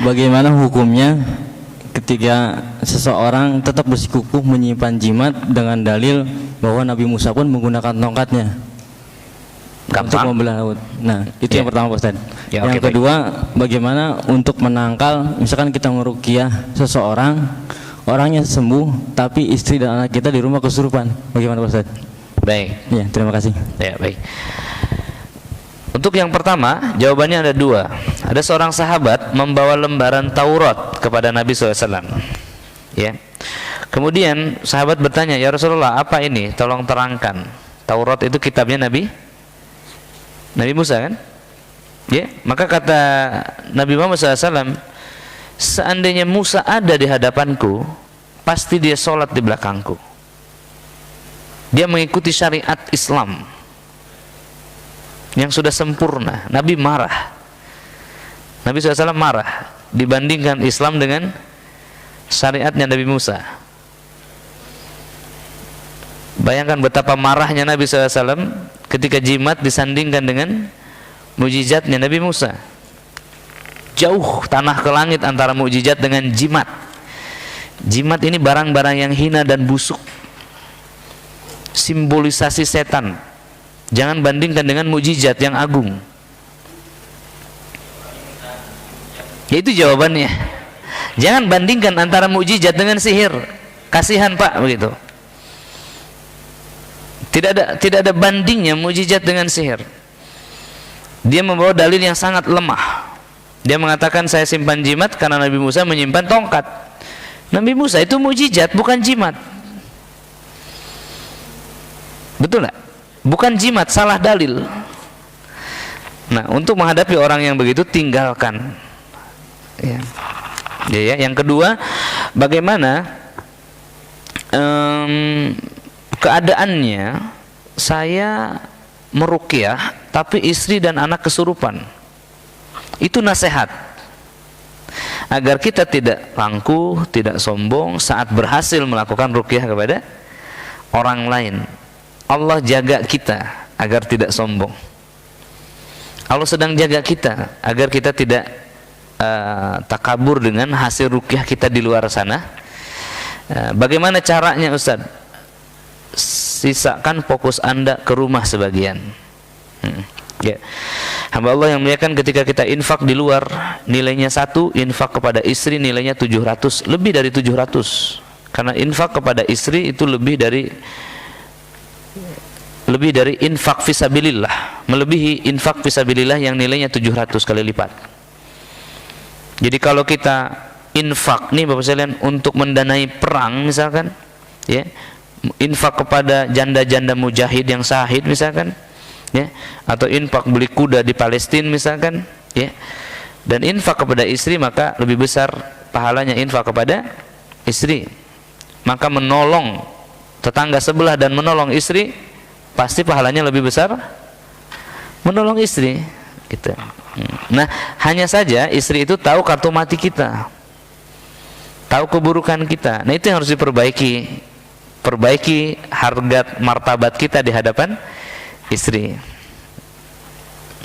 bagaimana hukumnya ketika seseorang tetap bersikukuh menyimpan jimat dengan dalil bahwa Nabi Musa pun menggunakan tongkatnya untuk membelah laut. Nah, itu yang pertama, Pak Ustaz. Yang kedua, bagaimana untuk menangkal, misalkan kita meruqyah seseorang, orangnya sembuh, tapi istri dan anak kita di rumah kesurupan. Bagaimana, Pak Ustaz? Baik. Ya, terima kasih. Ya, baik. Untuk yang pertama, jawabannya ada dua. Ada seorang sahabat membawa lembaran Taurat kepada Nabi SAW. Ya. Kemudian sahabat bertanya, ya Rasulullah, apa ini? Tolong terangkan. Taurat itu kitabnya Nabi Musa kan? Ya. Maka kata Nabi Muhammad SAW, seandainya Musa ada di hadapanku, pasti dia sholat di belakangku. Dia mengikuti syariat Islam yang sudah sempurna. Nabi marah. Nabi SAW marah dibandingkan Islam dengan syariatnya Nabi Musa. Bayangkan betapa marahnya Nabi SAW ketika jimat disandingkan dengan mukjizatnya Nabi Musa. Jauh tanah ke langit antara mukjizat dengan jimat. Jimat ini barang-barang yang hina dan busuk, simbolisasi setan. Jangan bandingkan dengan mukjizat yang agung. Itu jawabannya. Jangan bandingkan antara mukjizat dengan sihir. Kasihan Pak, begitu. Tidak ada bandingnya mukjizat dengan sihir. Dia membawa dalil yang sangat lemah. Dia mengatakan saya simpan jimat karena Nabi Musa menyimpan tongkat. Nabi Musa itu mukjizat, bukan jimat. Betul nggak? Bukan jimat, salah dalil. Nah, untuk menghadapi orang yang begitu, tinggalkan. Ya. Yang kedua, bagaimana keadaannya saya meruqyah tapi istri dan anak kesurupan. Itu nasihat agar kita tidak angkuh, tidak sombong saat berhasil melakukan ruqyah kepada orang lain. Allah jaga kita agar tidak sombong. Allah sedang jaga kita agar kita tidak takabur dengan hasil ruqyah kita di luar sana. Bagaimana caranya, Ustaz? Sisakan fokus Anda ke rumah sebagian. Ya. Hamba Allah yang muliakan, ketika kita infak di luar nilainya 1, infak kepada istri nilainya 700, lebih dari 700. Karena infak kepada istri itu lebih dari infak fisabilillah, melebihi infak fisabilillah yang nilainya 700 kali lipat. Jadi kalau kita infak nih Bapak sekalian untuk mendanai perang misalkan, ya, infak kepada janda-janda mujahid yang syahid misalkan, ya, atau infak beli kuda di Palestina misalkan, ya, dan infak kepada istri, maka lebih besar pahalanya infak kepada istri. Maka menolong tetangga sebelah dan menolong istri pasti pahalanya lebih besar menolong istri gitu. Nah, hanya saja istri itu tahu kartu mati kita, tahu keburukan kita. Nah, itu yang harus diperbaiki. Perbaiki harga martabat kita di hadapan istri.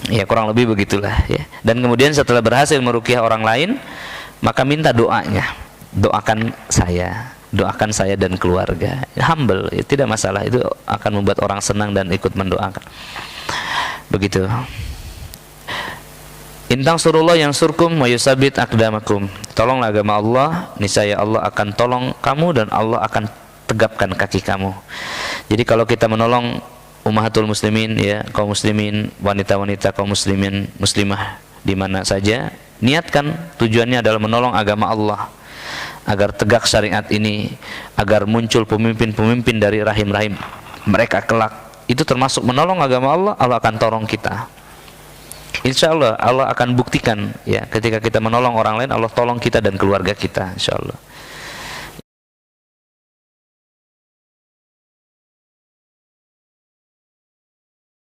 Ya, kurang lebih begitulah, ya. Dan kemudian setelah berhasil meruqyah orang lain, maka minta doanya. Doakan saya dan keluarga. Humble, ya, tidak masalah, itu akan membuat orang senang dan ikut mendoakan. Begitu. Intang surullah yang surkum wa yusabit aqdamakum. Tolonglah agama Allah, niscaya Allah akan tolong kamu dan Allah akan tegapkan kaki kamu. Jadi kalau kita menolong ummahatul muslimin, ya, kaum muslimin, wanita-wanita kaum muslimin, muslimah di mana saja, niatkan tujuannya adalah menolong agama Allah agar tegak syariat ini, agar muncul pemimpin-pemimpin dari rahim-rahim mereka kelak. Itu termasuk menolong agama Allah. Allah akan tolong kita. Insya Allah Allah akan buktikan, ya, ketika kita menolong orang lain, Allah tolong kita dan keluarga kita, insya Allah.